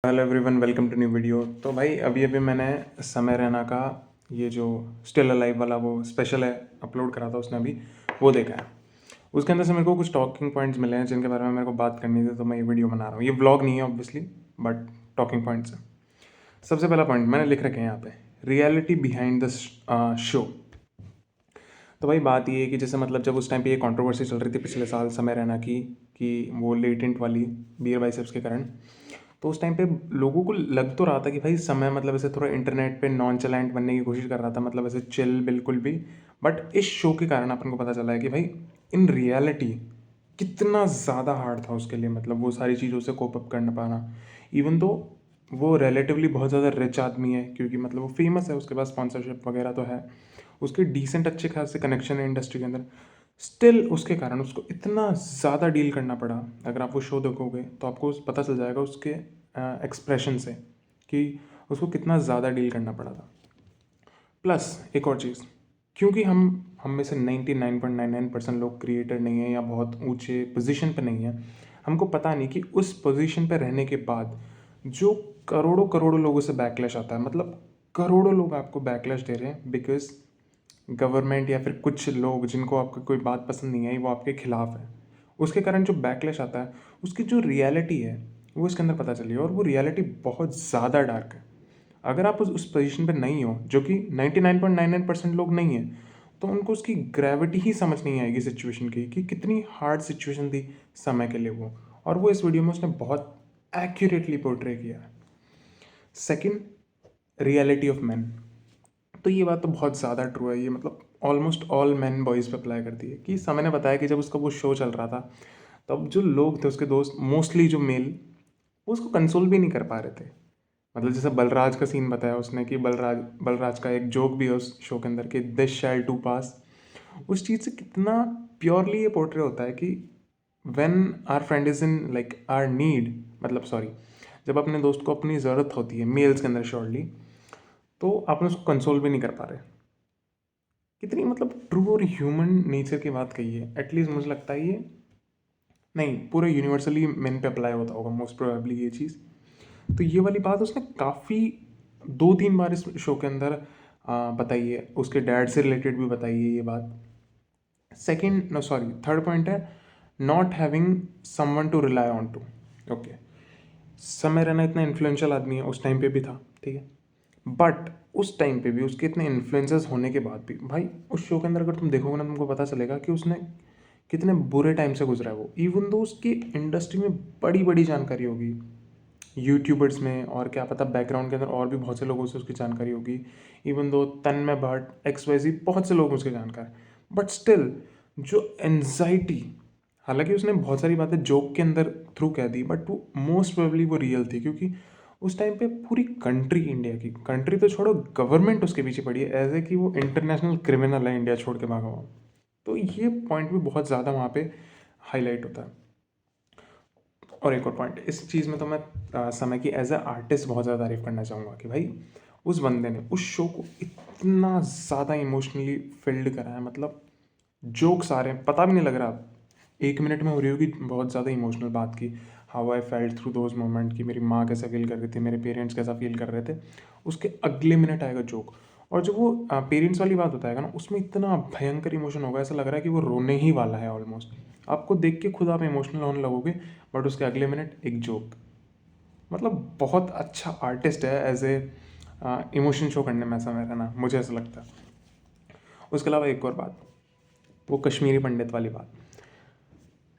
Hello everyone, welcome to new video. तो भाई अभी अभी मैंने समय रैना का ये जो स्टिल अलाइव वाला वो स्पेशल है अपलोड करा था उसने अभी वो देखा है। उसके अंदर से मेरे को कुछ टॉकिंग पॉइंट्स मिले हैं जिनके बारे में मेरे को बात करनी थी, तो मैं ये वीडियो बना रहा हूँ। ये व्लॉग नहीं है ऑब्वियसली, बट टॉकिंग पॉइंट्स है। सबसे पहला पॉइंट मैंने लिख रखे हैं यहाँ पे, रियलिटी बिहाइंड द शो। तो भाई बात ये है कि जैसे मतलब जब उस टाइम पे ये कंट्रोवर्सी चल रही थी पिछले साल समय रैना की, कि वो लेटेंट वाली बियर बाइसेप्स के कारण, तो उस टाइम पे लोगों को लग तो रहा था कि भाई समय मतलब ऐसे थोड़ा इंटरनेट पे नॉन चैलेंट बनने की कोशिश कर रहा था, मतलब ऐसे चिल बिल्कुल भी। बट इस शो के कारण अपन को पता चला है कि भाई इन रियलिटी कितना ज़्यादा हार्ड था उसके लिए, मतलब वो सारी चीज़ों से कोप अप करना पाना। इवन तो वो रिलेटिवली बहुत ज़्यादा रिच आदमी है, क्योंकि मतलब वो फेमस है, उसके पास स्पॉन्सरशिप वगैरह तो है, उसके डिसेंट अच्छे खासे कनेक्शन है इंडस्ट्री के अंदर। स्टिल उसके कारण उसको इतना ज़्यादा डील करना पड़ा। अगर आप वो शो देखोगे तो आपको पता चल जाएगा उसके एक्सप्रेशन से कि उसको कितना ज़्यादा डील करना पड़ा था। प्लस एक और चीज़, क्योंकि हम में से 99.99% लोग क्रिएटर नहीं है या बहुत ऊंचे पोजीशन पे नहीं है, हमको पता नहीं कि उस पोजीशन पे रहने के बाद जो करोड़ों करोड़ों लोगों से बैकलैश आता है, मतलब करोड़ों लोग आपको बैकलैश दे रहे हैं बिकॉज गवर्नमेंट या फिर कुछ लोग जिनको आपकी कोई बात पसंद नहीं आई वो आपके खिलाफ है। उसके कारण जो बैकलैश आता है उसकी जो रियलिटी है वो इसके अंदर पता चली है, और वो रियलिटी बहुत ज़्यादा डार्क है। अगर आप उस पोजीशन पे नहीं हो, जो कि 99.99% लोग नहीं है, तो उनको उसकी ग्रेविटी ही समझ नहीं आएगी सिचुएशन की, कि कितनी हार्ड सिचुएशन थी समय के लिए वो। और वो इस वीडियो में उसने बहुत एक्यूरेटली पोर्ट्रे किया है। Second, reality of man. तो ये बात तो बहुत ज़्यादा ट्रू है, ये मतलब ऑलमोस्ट ऑल मैन बॉयज़ पे अप्लाई करती है। कि समय ने बताया कि जब उसका वो शो चल रहा था तब जो लोग थे उसके दोस्त, मोस्टली जो मेल, वो उसको कंसोल भी नहीं कर पा रहे थे। मतलब जैसे बलराज का सीन बताया उसने कि बलराज का एक जोक भी है उस शो के अंदर कि दिस शैल टू पास। उस चीज़ से कितना प्योरली ये पोर्ट्रे होता है कि when our friend is in like our need, मतलब सॉरी, जब अपने दोस्त को अपनी ज़रूरत होती है मेल्स के अंदर श्योरली, तो आपने उसको कंसोल भी नहीं कर पा रहे। कितनी मतलब ट्रू और ह्यूमन नेचर की बात कही है। एटलीस्ट मुझे लगता है ये नहीं, पूरे यूनिवर्सली मेन पे अप्लाई होता होगा मोस्ट प्रोबेबली ये चीज़। तो ये वाली बात उसने काफ़ी 2-3 बार इस शो के अंदर बताई है। उसके डैड से रिलेटेड भी बताई है ये बात। Second, no sorry, third point है not having someone to rely on to. Okay, Samay Raina इतना इन्फ्लुएंशियल आदमी है, उस टाइम पे भी था, ठीक है। बट उस टाइम पे भी उसके इतने इन्फ्लुएंसेस होने के बाद भी भाई उस शो के अंदर अगर तुम देखोगे ना, तुमको पता चलेगा कि उसने कितने बुरे टाइम से गुजरा है वो। इवन दो उसकी इंडस्ट्री में बड़ी बड़ी जानकारी होगी, यूट्यूबर्स में, और क्या पता बैकग्राउंड के अंदर और भी बहुत से लोगों से उसकी जानकारी होगी। इवन दो तन्मय भट्ट, XYZ, बहुत से लोग उसके जानकार, बट स्टिल जो एनजाइटी, हालांकि उसने बहुत सारी बातें जोक के अंदर थ्रू कह दी, बट वो मोस्ट प्रोबेबली वो रियल थी, क्योंकि उस टाइम पे पूरी कंट्री, इंडिया की कंट्री तो छोड़ो, गवर्नमेंट उसके पीछे पड़ी है एज ए कि वो इंटरनेशनल क्रिमिनल है, इंडिया छोड़ के भागा हुआ। तो ये पॉइंट भी बहुत ज़्यादा वहाँ पे हाईलाइट होता है। और एक और पॉइंट इस चीज़ में तो मैं समय की एज ए आर्टिस्ट बहुत ज़्यादा तारीफ करना चाहूँगा कि भाई उस बंदे ने उस शो को इतना ज़्यादा इमोशनली फिल्ड करा है। मतलब जोक्स आ रहे हैं, पता भी नहीं लग रहा 1 मिनट में हो रही होगी बहुत ज़्यादा इमोशनल बात की, how I felt through those moment, कि मेरी माँ कैसा फील कर रही थी, मेरे पेरेंट्स कैसा फील कर रहे थे। उसके अगले मिनट आएगा जोक, और जब वो पेरेंट्स वाली बात होता है ना, उसमें इतना भयंकर इमोशन होगा, ऐसा लग रहा है कि वो रोने ही वाला है ऑलमोस्ट। आपको देख के खुद आप इमोशनल होने लगोगे, बट उसके अगले मिनट एक जोक। मतलब बहुत अच्छा आर्टिस्ट है एज ए इमोशन शो करने में, ऐसा मेरा ना, मुझे ऐसा लगता है। उसके अलावा एक और बात, वो कश्मीरी पंडित वाली बात।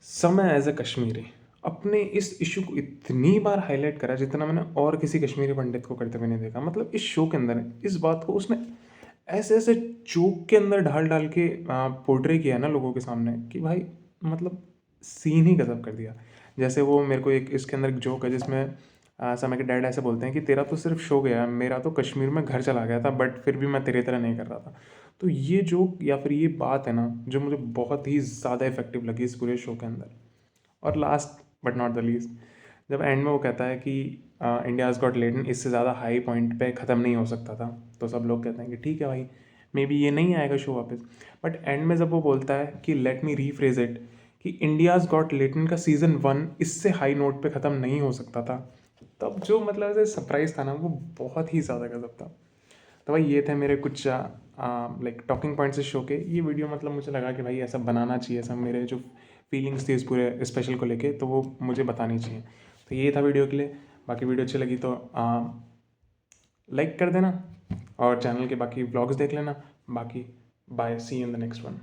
समय एज ए कश्मीरी अपने इस इशू को इतनी बार हाईलाइट करा जितना मैंने और किसी कश्मीरी पंडित को करते हुए नहीं देखा। मतलब इस शो के अंदर इस बात को उसने ऐसे ऐसे जोक के अंदर ढाल ढाल के पोर्ट्रे किया है ना लोगों के सामने, कि भाई मतलब सीन ही गजब कर दिया। जैसे वो मेरे को एक इसके अंदर एक जोक है जिसमें समय के डैड ऐसे बोलते हैं कि तेरा तो सिर्फ शो गया, मेरा तो कश्मीर में घर चला गया था, बट फिर भी मैं तेरी तरह नहीं कर रहा था। तो ये जोक या फिर ये बात है ना जो मुझे बहुत ही ज़्यादा इफेक्टिव लगी इस पूरे शो के अंदर। और last but not the least, जब एंड में वो कहता है कि इंडियाज़ गॉट लेटेंट इससे ज़्यादा हाई पॉइंट पे ख़त्म नहीं हो सकता था, तो सब लोग कहते हैं कि ठीक है भाई, मे बी ये नहीं आएगा शो वापस। बट एंड में जब वो बोलता है कि लेट मी रीफ्रेज इट, कि इंडियाज़ गॉट लेटेंट का सीज़न 1 इससे हाई नोट पे ख़त्म नहीं हो सकता था, तब जो मतलब ऐसे सरप्राइज़ था ना वो बहुत ही ज़्यादा गज़ब था। तो भाई ये थे मेरे कुछ लाइक टॉकिंग पॉइंट्स इस शो के। ये वीडियो मतलब मुझे लगा कि भाई ऐसा बनाना चाहिए, ऐसा मेरे जो फीलिंग्स थी इस पूरे स्पेशल को लेके तो वो मुझे बतानी चाहिए। तो ये था वीडियो के लिए। बाकी वीडियो अच्छी लगी तो लाइक कर देना और चैनल के बाकी व्लॉग्स देख लेना। बाकी bye, see you in the next one.